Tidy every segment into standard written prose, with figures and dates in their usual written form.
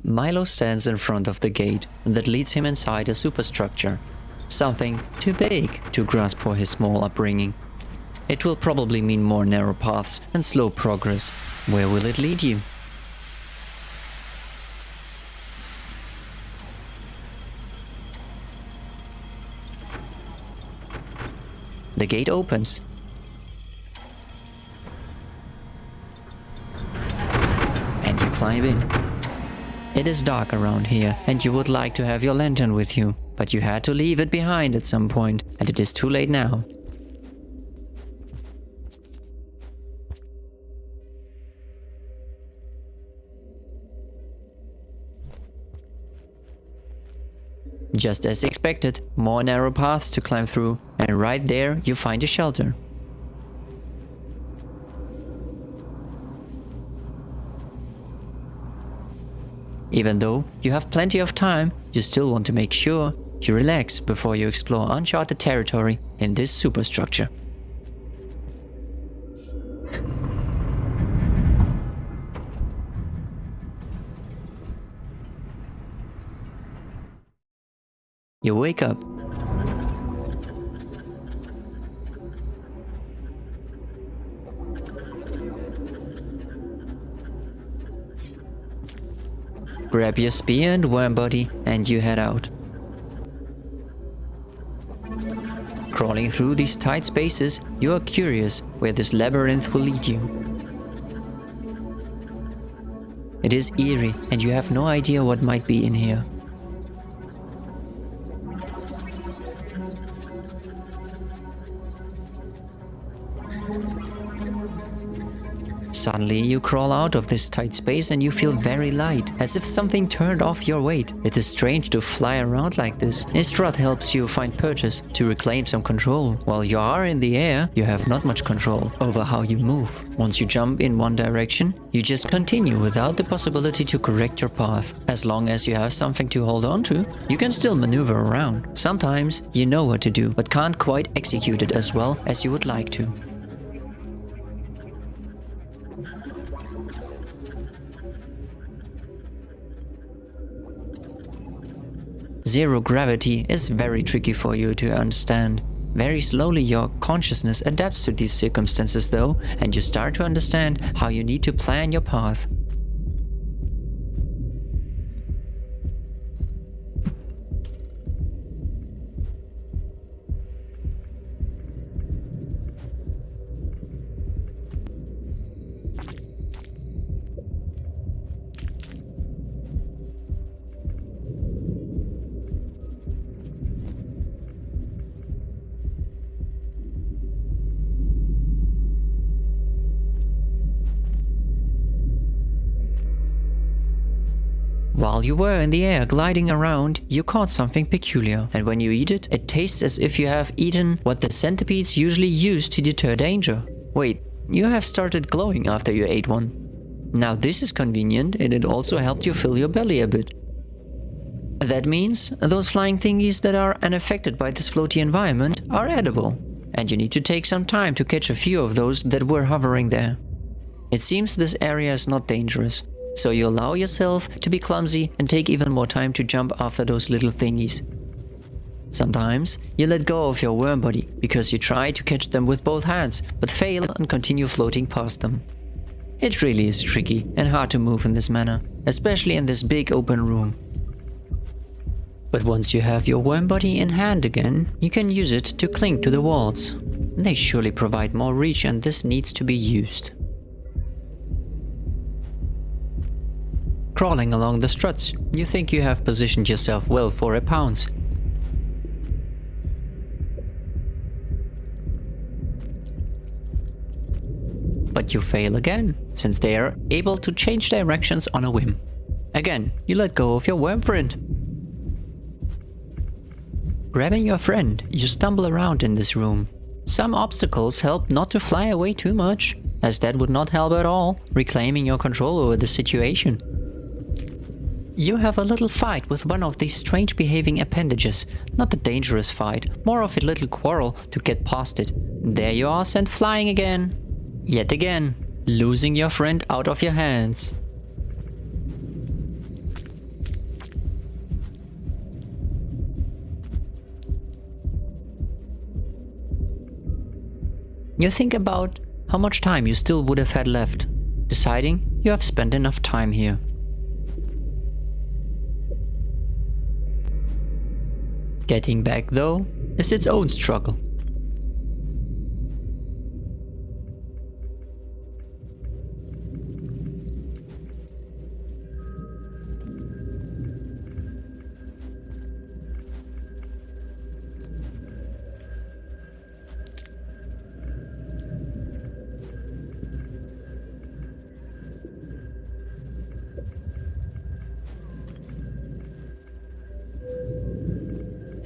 Milo stands in front of the gate that leads him inside a superstructure. Something too big to grasp for his small upbringing. It will probably mean more narrow paths and slow progress. Where will it lead you? The gate opens. And you climb in. It is dark around here, and you would like to have your lantern with you, but you had to leave it behind at some point, and it is too late now. Just as expected, more narrow paths to climb through, and right there you find a shelter. Even though you have plenty of time, you still want to make sure you relax before you explore uncharted territory in this superstructure. You wake up. Grab your spear and worm body and you head out. Crawling through these tight spaces, you are curious where this labyrinth will lead you. It is eerie and you have no idea what might be in here. Suddenly you crawl out of this tight space and you feel very light, as if something turned off your weight. It is strange to fly around like this. Instrad helps you find perches to reclaim some control. While you are in the air, you have not much control over how you move. Once you jump in one direction, you just continue without the possibility to correct your path. As long as you have something to hold on to, you can still maneuver around. Sometimes you know what to do, but can't quite execute it as well as you would like to. Zero gravity is very tricky for you to understand. Very slowly your consciousness adapts to these circumstances though, and you start to understand how you need to plan your path. While you were in the air gliding around, you caught something peculiar, and when you eat it, it tastes as if you have eaten what the centipedes usually use to deter danger. Wait, you have started glowing after you ate one. Now this is convenient, and it also helped you fill your belly a bit. That means those flying thingies that are unaffected by this floaty environment are edible, and you need to take some time to catch a few of those that were hovering there. It seems this area is not dangerous, so you allow yourself to be clumsy and take even more time to jump after those little thingies. Sometimes you let go of your worm body because you try to catch them with both hands, but fail and continue floating past them. It really is tricky and hard to move in this manner, especially in this big open room. But once you have your worm body in hand again, you can use it to cling to the walls. They surely provide more reach and this needs to be used. Crawling along the struts, you think you have positioned yourself well for a pounce. But you fail again, since they are able to change directions on a whim. Again, you let go of your worm friend. Grabbing your friend, you stumble around in this room. Some obstacles help not to fly away too much, as that would not help at all, reclaiming your control over the situation. You have a little fight with one of these strange behaving appendages. Not a dangerous fight, more of a little quarrel to get past it. There you are sent flying again. Yet again, losing your friend out of your hands. You think about how much time you still would have had left, deciding you have spent enough time here. Getting back, though, is its own struggle.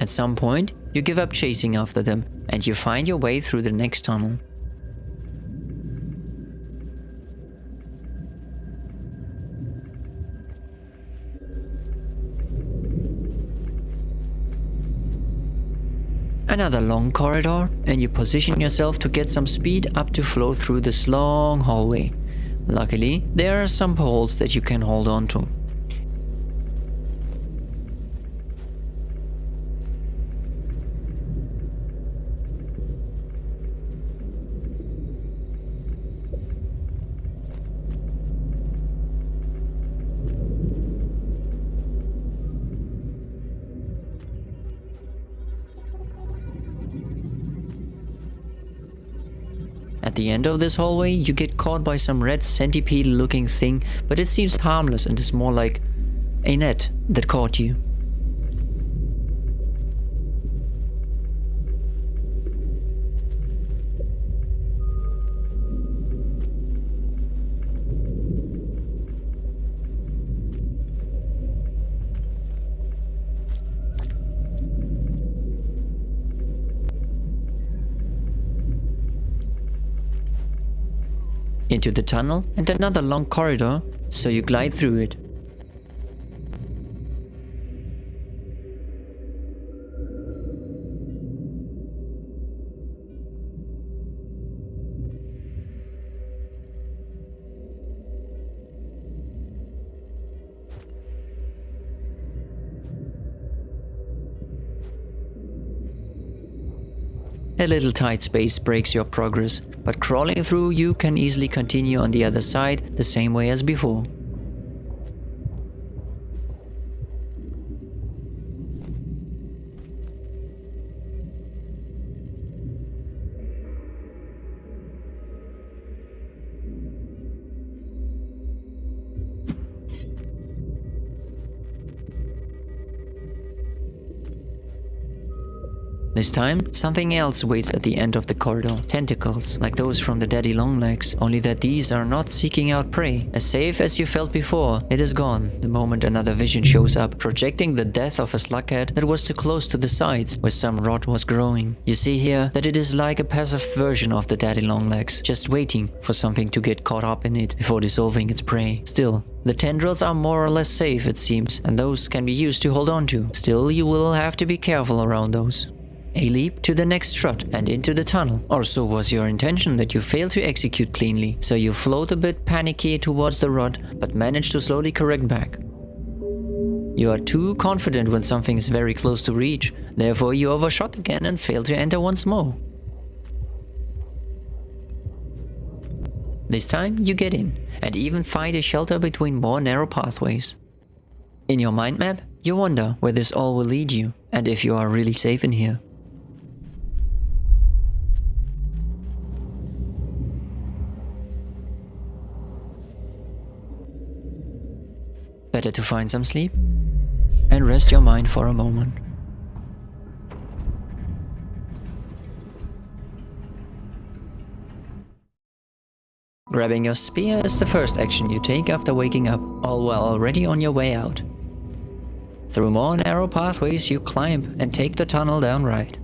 At some point, you give up chasing after them and you find your way through the next tunnel. Another long corridor, and you position yourself to get some speed up to flow through this long hallway. Luckily, there are some poles that you can hold on to. At the end of this hallway, you get caught by some red centipede-looking thing, but it seems harmless and is more like a net that caught you. Into the tunnel and another long corridor, so you glide through it. A little tight space breaks your progress, but crawling through you can easily continue on the other side the same way as before. This time, something else waits at the end of the corridor. Tentacles, like those from the daddy longlegs, only that these are not seeking out prey. As safe as you felt before, it is gone the moment another vision shows up, projecting the death of a slughead that was too close to the sides, where some rot was growing. You see here that it is like a passive version of the daddy longlegs, just waiting for something to get caught up in it before dissolving its prey. Still, the tendrils are more or less safe, it seems, and those can be used to hold on to. Still, you will have to be careful around those. A leap to the next strut and into the tunnel, or so was your intention that you failed to execute cleanly, so you float a bit panicky towards the rod, but manage to slowly correct back. You are too confident when something is very close to reach, therefore you overshot again and fail to enter once more. This time you get in, and even find a shelter between more narrow pathways. In your mind map, you wonder where this all will lead you, and if you are really safe in here. Better to find some sleep and rest your mind for a moment. Grabbing your spear is the first action you take after waking up, all while already on your way out. Through more narrow pathways you climb and take the tunnel down right.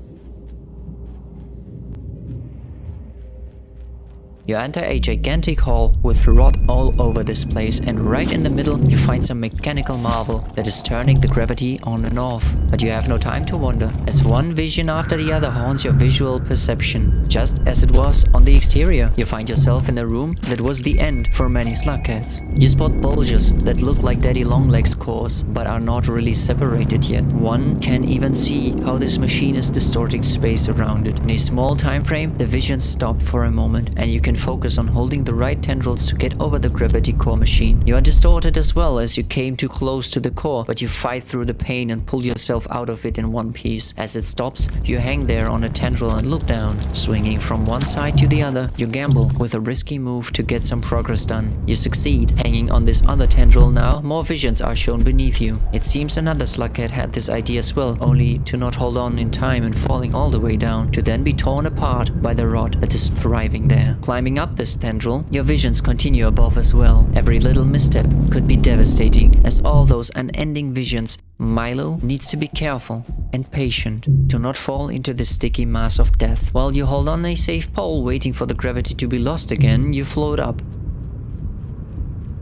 You enter a gigantic hall with rot all over this place, and right in the middle you find some mechanical marvel that is turning the gravity on and off. But you have no time to wonder, as one vision after the other haunts your visual perception. Just as it was on the exterior, you find yourself in a room that was the end for many slugcats. You spot bulges that look like Daddy Longlegs' cores, but are not really separated yet. One can even see how this machine is distorting space around it. In a small time frame, the visions stop for a moment, and you can focus on holding the right tendrils to get over the gravity core machine. You are distorted as well as you came too close to the core, but you fight through the pain and pull yourself out of it in one piece. As it stops, you hang there on a tendril and look down. Swinging from one side to the other, you gamble with a risky move to get some progress done. You succeed. Hanging on this other tendril now, more visions are shown beneath you. It seems another slugcat had this idea as well, only to not hold on in time and falling all the way down, to then be torn apart by the rot that is thriving there. Climbing up this tendril, your visions continue above as well. Every little misstep could be devastating, as all those unending visions. Milo needs to be careful and patient to not fall into the sticky mass of death. While you hold on a safe pole waiting for the gravity to be lost again, you float up.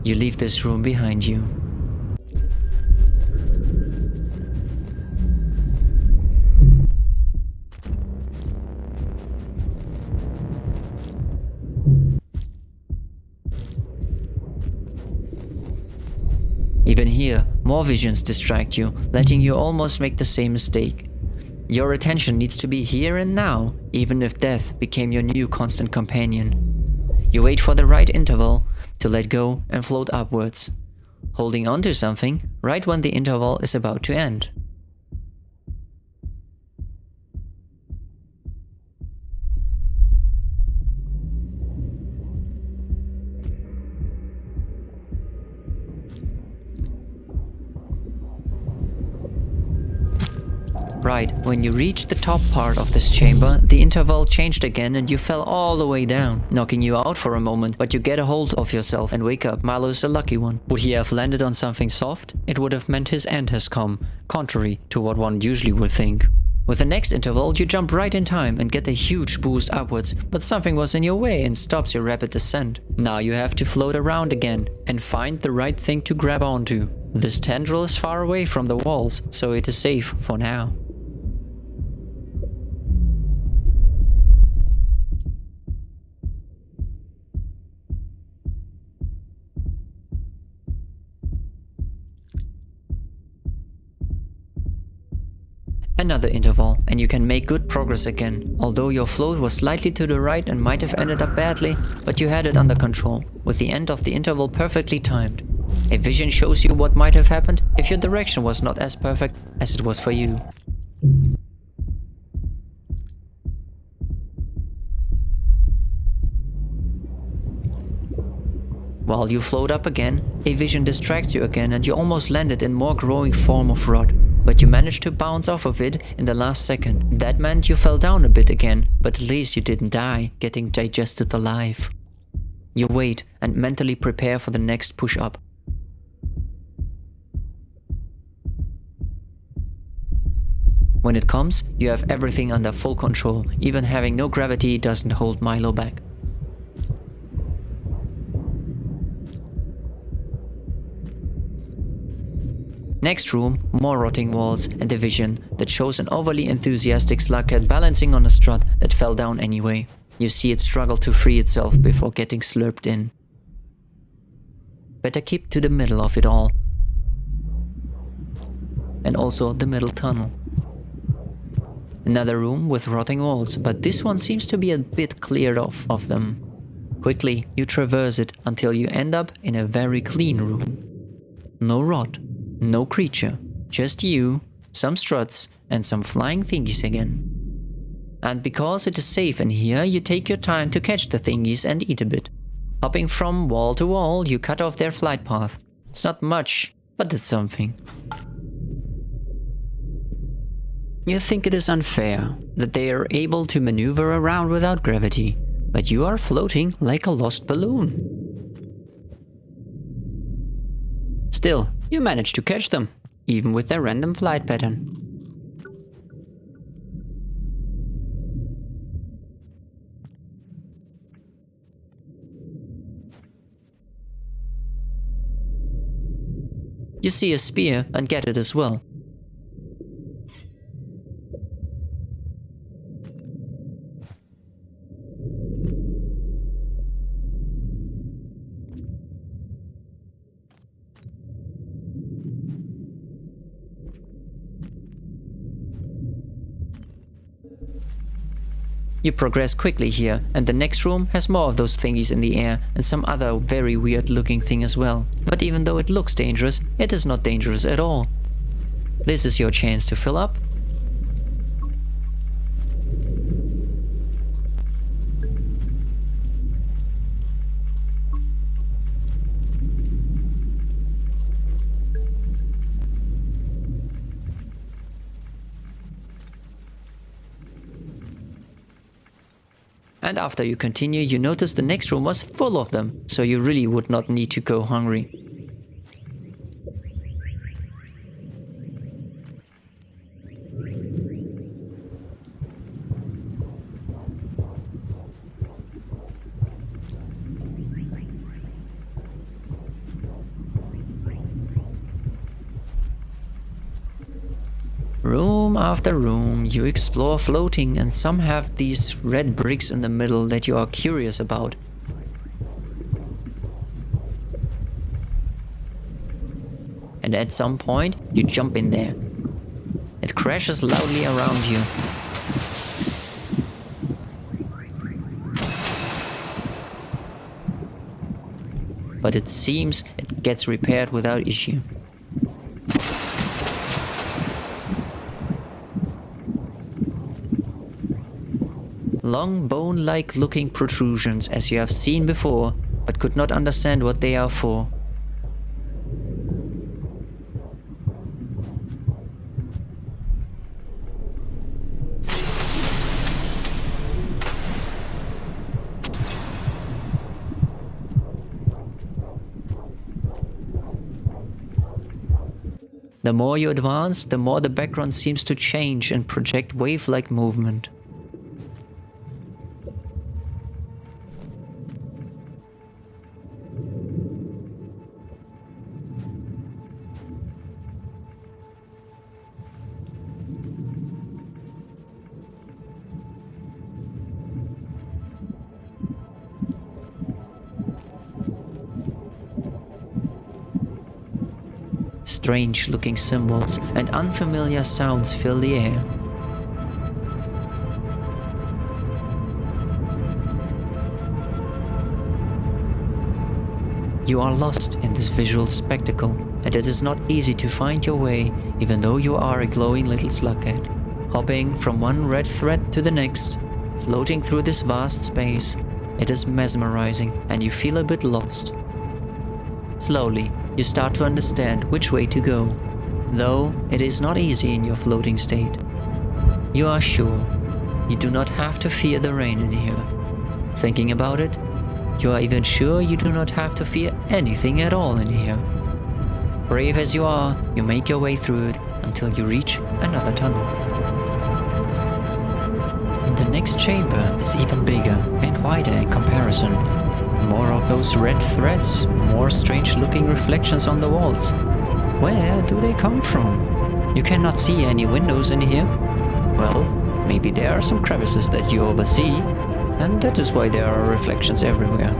You leave this room behind you. Even here, more visions distract you, letting you almost make the same mistake. Your attention needs to be here and now, even if death became your new constant companion. You wait for the right interval to let go and float upwards, holding on to something right when the interval is about to end. Right, when you reached the top part of this chamber, the interval changed again and you fell all the way down, knocking you out for a moment, but you get a hold of yourself and wake up. Milo's a lucky one. Would he have landed on something soft? It would have meant his end has come, contrary to what one usually would think. With the next interval, you jump right in time and get a huge boost upwards, but something was in your way and stops your rapid descent. Now you have to float around again and find the right thing to grab onto. This tendril is far away from the walls, so it is safe for now. Another interval, and you can make good progress again, although your float was slightly to the right and might have ended up badly, but you had it under control, with the end of the interval perfectly timed. A vision shows you what might have happened if your direction was not as perfect as it was for you. While you float up again, a vision distracts you again and you almost landed in more growing form of rot. But you managed to bounce off of it in the last second. That meant you fell down a bit again, but at least you didn't die, getting digested alive. You wait and mentally prepare for the next push-up. When it comes, you have everything under full control. Even having no gravity doesn't hold Milo back. Next room, more rotting walls and a vision that shows an overly enthusiastic slugcat balancing on a strut that fell down anyway. You see it struggle to free itself before getting slurped in. Better keep to the middle of it all. And also the middle tunnel. Another room with rotting walls, but this one seems to be a bit cleared off of them. Quickly, you traverse it until you end up in a very clean room. No rot. No creature, just you, some struts, and some flying thingies again. And because it is safe in here, you take your time to catch the thingies and eat a bit. Hopping from wall to wall, you cut off their flight path. It's not much, but it's something. You think it is unfair that they are able to maneuver around without gravity, but you are floating like a lost balloon. Still, you manage to catch them, even with their random flight pattern. You see a spear and get it as well. You progress quickly here, and the next room has more of those thingies in the air and some other very weird looking thing as well. But even though it looks dangerous, it is not dangerous at all. This is your chance to fill up. And after you continue, you notice the next room was full of them, so you really would not need to go hungry. Room after room, you explore floating, and some have these red bricks in the middle that you are curious about. And at some point, you jump in there. It crashes loudly around you. But it seems it gets repaired without issue. Long bone-like looking protrusions as you have seen before, but could not understand what they are for. The more you advance, the more the background seems to change and project wave-like movement. Strange-looking symbols and unfamiliar sounds fill the air. You are lost in this visual spectacle, and it is not easy to find your way, even though you are a glowing little slughead, hopping from one red thread to the next, floating through this vast space. It is mesmerizing, and you feel a bit lost. Slowly, you start to understand which way to go, though it is not easy in your floating state. You are sure you do not have to fear the rain in here. Thinking about it, you are even sure you do not have to fear anything at all in here. Brave as you are, you make your way through it until you reach another tunnel. The next chamber is even bigger and wider in comparison. More of those red threads, more strange-looking reflections on the walls. Where do they come from? You cannot see any windows in here. Well, maybe there are some crevices that you oversee, and that is why there are reflections everywhere.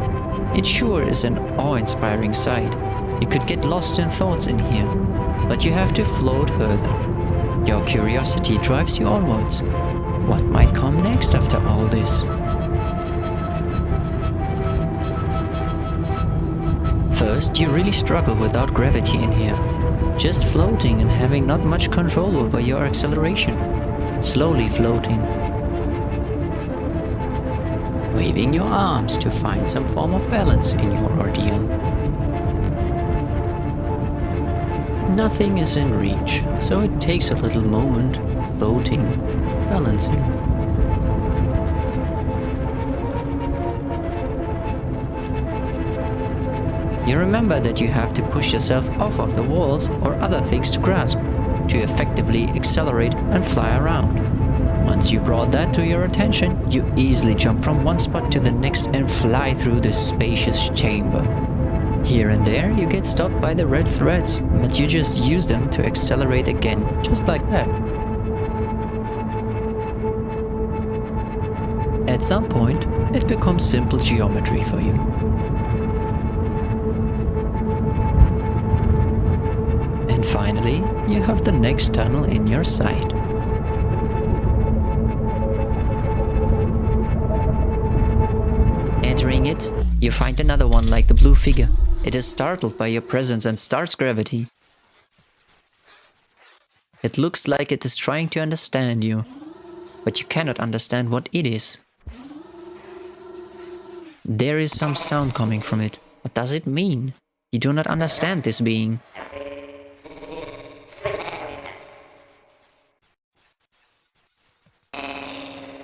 It sure is an awe-inspiring sight. You could get lost in thoughts in here, but you have to float further. Your curiosity drives you onwards. What might come next after all this? First, you really struggle without gravity in here. Just floating and having not much control over your acceleration. Slowly floating. Waving your arms to find some form of balance in your ordeal. Nothing is in reach, so it takes a little moment, floating, balancing. You remember that you have to push yourself off of the walls or other things to grasp, to effectively accelerate and fly around. Once you brought that to your attention, you easily jump from one spot to the next and fly through this spacious chamber. Here and there you get stopped by the red threads, but you just use them to accelerate again, just like that. At some point, it becomes simple geometry for you. And finally, you have the next tunnel in your sight. Entering it, you find another one like the blue figure. It is startled by your presence and starts gravity. It looks like it is trying to understand you, but you cannot understand what it is. There is some sound coming from it. What does it mean? You do not understand this being.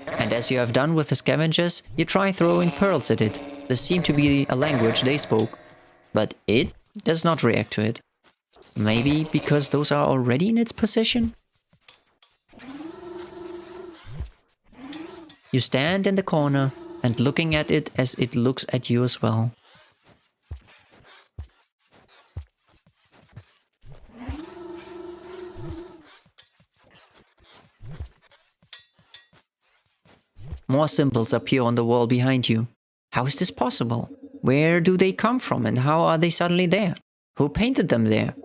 And as you have done with the scavengers, you try throwing pearls at it. This seemed to be a language they spoke. But it does not react to it. Maybe because those are already in its possession? You stand in the corner and looking at it as it looks at you as well. More symbols appear on the wall behind you. How is this possible? Where do they come from and how are they suddenly there? Who painted them there?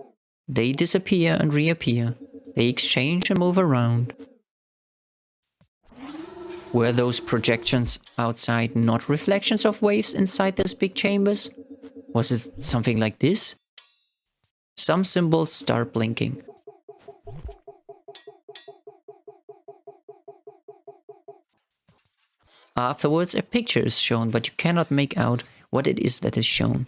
They disappear and reappear. They exchange and move around. Were those projections outside not reflections of waves inside these big chambers? Was it something like this? Some symbols start blinking. Afterwards, a picture is shown, but you cannot make out what it is that is shown.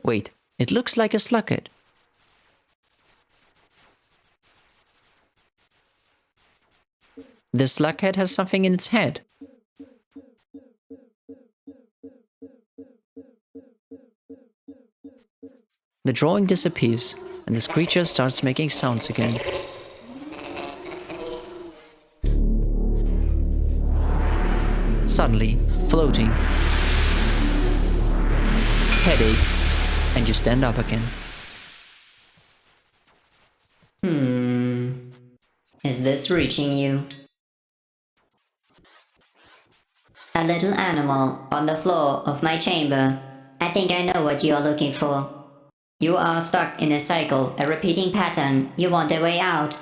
Wait, it looks like a slughead. The slughead has something in its head. The drawing disappears, and this creature starts making sounds again. Suddenly, floating. Headache, and you stand up again. Is this reaching you? A little animal on the floor of my chamber. I think I know what you are looking for. You are stuck in a cycle, a repeating pattern. You want a way out.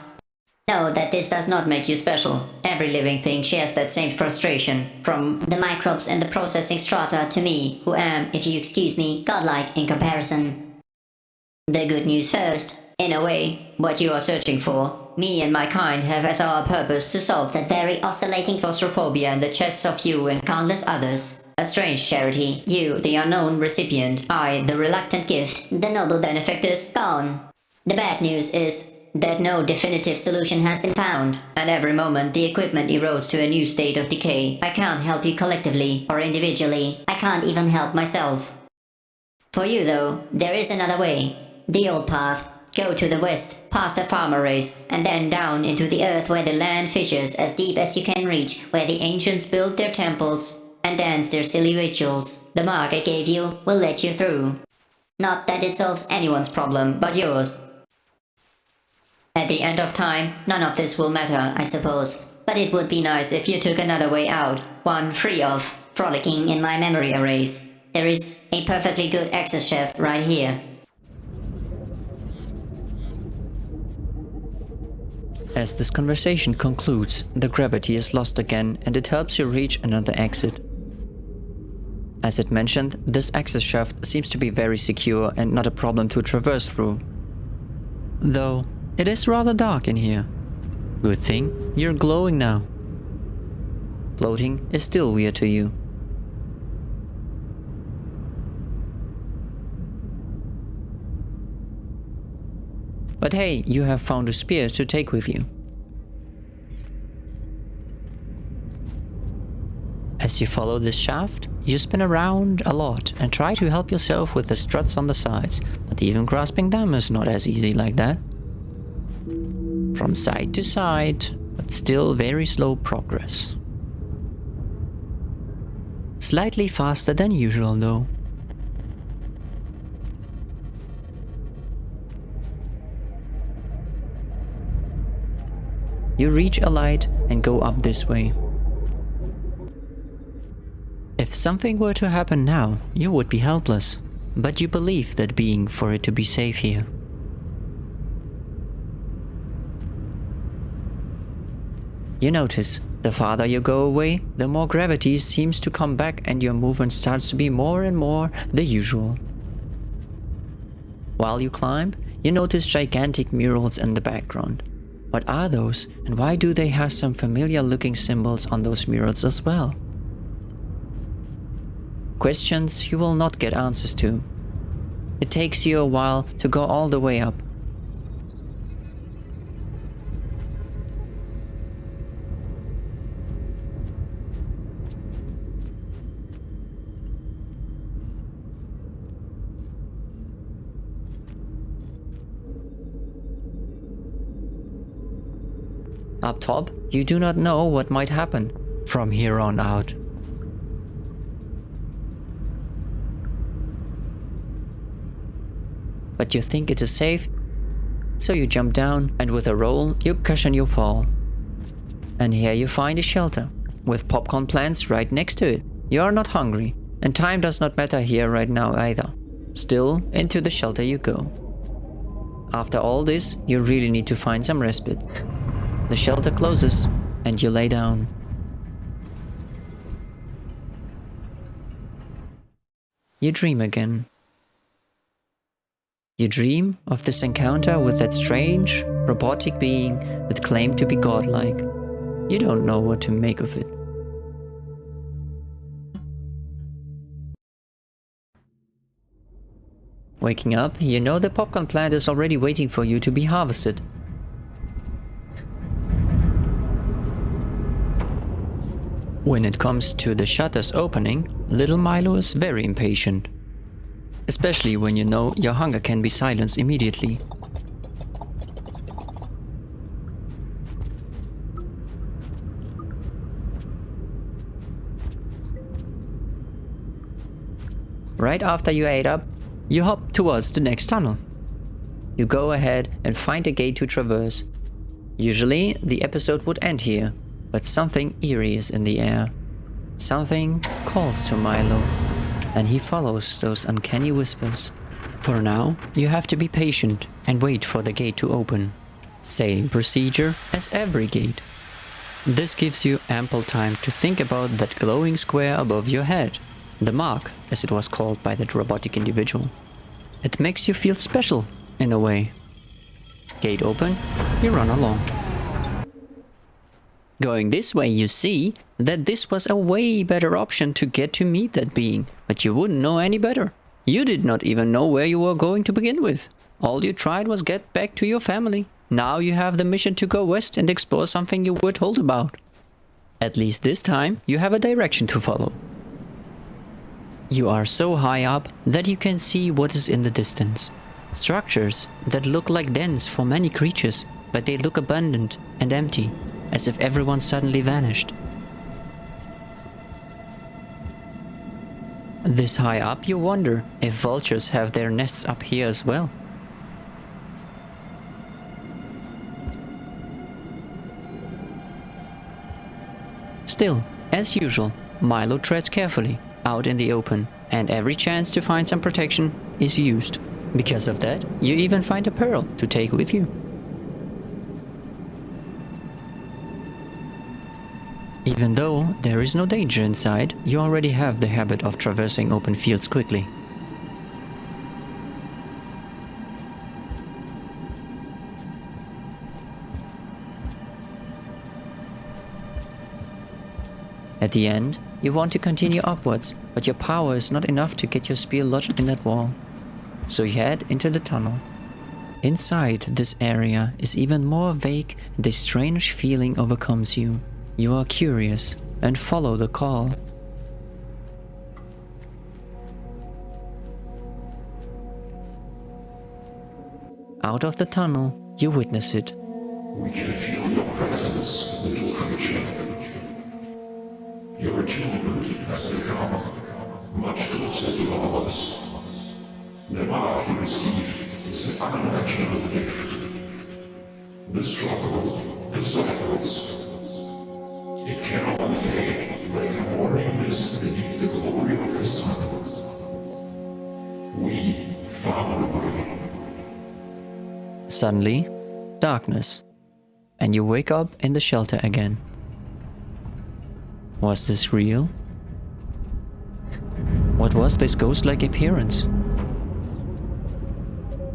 Know that this does not make you special. Every living thing shares that same frustration. From the microbes in the processing strata to me, who am, if you excuse me, godlike in comparison. The good news first. In a way, what you are searching for, me and my kind have as our purpose to solve that very oscillating claustrophobia in the chests of you and countless others. A strange charity, you, the unknown recipient, I, the reluctant gift, the noble benefactors, gone. The bad news is that no definitive solution has been found, and every moment the equipment erodes to a new state of decay. I can't help you collectively or individually. I can't even help myself. For you, though, there is another way. The old path. Go to the west, past the farmer race, and then down into the earth where the land fissures as deep as you can reach, where the ancients built their temples and danced their silly rituals. The mark I gave you will let you through. Not that it solves anyone's problem, but yours. At the end of time, none of this will matter, I suppose. But it would be nice if you took another way out, one free of frolicking in my memory erase. There is a perfectly good access shaft right here. As this conversation concludes, the gravity is lost again and it helps you reach another exit. As it mentioned, this access shaft seems to be very secure and not a problem to traverse through. Though, it is rather dark in here. Good thing, you're glowing now. Floating is still weird to you. But hey, you have found a spear to take with you. As you follow this shaft, you spin around a lot and try to help yourself with the struts on the sides, but even grasping them is not as easy like that. From side to side, but still very slow progress. Slightly faster than usual though. You reach a light and go up this way. If something were to happen now, you would be helpless, but you believe that being for it to be safe here. You notice, the farther you go away, the more gravity seems to come back and your movement starts to be more and more the usual. While you climb, you notice gigantic murals in the background. What are those, and why do they have some familiar looking symbols on those murals as well? Questions you will not get answers to. It takes you a while to go all the way up. Up top, you do not know what might happen from here on out. But you think it is safe, so you jump down and with a roll you cushion your fall. And here you find a shelter, with popcorn plants right next to it. You are not hungry, and time does not matter here right now either. Still, into the shelter you go. After all this, you really need to find some respite. The shelter closes, and you lay down. You dream again. You dream of this encounter with that strange, robotic being that claimed to be godlike. You don't know what to make of it. Waking up, you know the popcorn plant is already waiting for you to be harvested. When it comes to the shutters opening, little Milo is very impatient. Especially when you know your hunger can be silenced immediately. Right after you ate up, you hop towards the next tunnel. You go ahead and find a gate to traverse. Usually, the episode would end here, but something eerie is in the air. Something calls to Milo, and he follows those uncanny whispers. For now, you have to be patient and wait for the gate to open. Same procedure as every gate. This gives you ample time to think about that glowing square above your head, the mark, as it was called by that robotic individual. It makes you feel special, in a way. Gate open, you run along. Going this way, you see that this was a way better option to get to meet that being, but you wouldn't know any better. You did not even know where you were going to begin with. All you tried was get back to your family. Now you have the mission to go west and explore something you were told about. At least this time, you have a direction to follow. You are so high up that you can see what is in the distance. Structures that look like dens for many creatures, but they look abandoned and empty, as if everyone suddenly vanished. This high up, you wonder if vultures have their nests up here as well. Still, as usual, Milo treads carefully out in the open, and every chance to find some protection is used. Because of that, you even find a pearl to take with you. Even though there is no danger inside, you already have the habit of traversing open fields quickly. At the end, you want to continue upwards, but your power is not enough to get your spear lodged in that wall. So you head into the tunnel. Inside this area is even more vague and a strange feeling overcomes you. You are curious and follow the call. Out of the tunnel, you witness it. We can feel your presence, little creature. Your attunement has become much closer to ours. The mark you received is an unimaginable gift. The struggle, the cycles. It can all fade like a morning mist beneath the glory of the sun. We found a way. Suddenly, darkness, and you wake up in the shelter again. Was this real? What was this ghost-like appearance?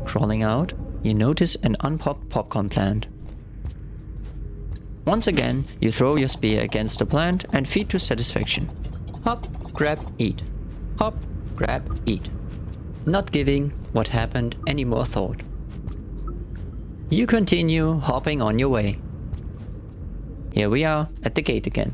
Crawling out, you notice an unpopped popcorn plant. Once again, you throw your spear against the plant and feed to satisfaction. Hop, grab, eat. Hop, grab, eat. Not giving what happened any more thought. You continue hopping on your way. Here we are at the gate again.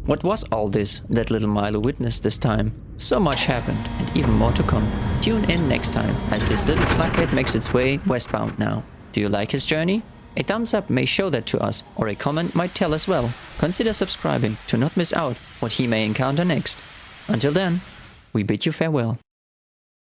What was all this that little Milo witnessed this time? So much happened, and even more to come. Tune in next time, as this little slughead makes its way westbound now. Do you like his journey? A thumbs up may show that to us, or a comment might tell as well. Consider subscribing to not miss out what he may encounter next. Until then, we bid you farewell.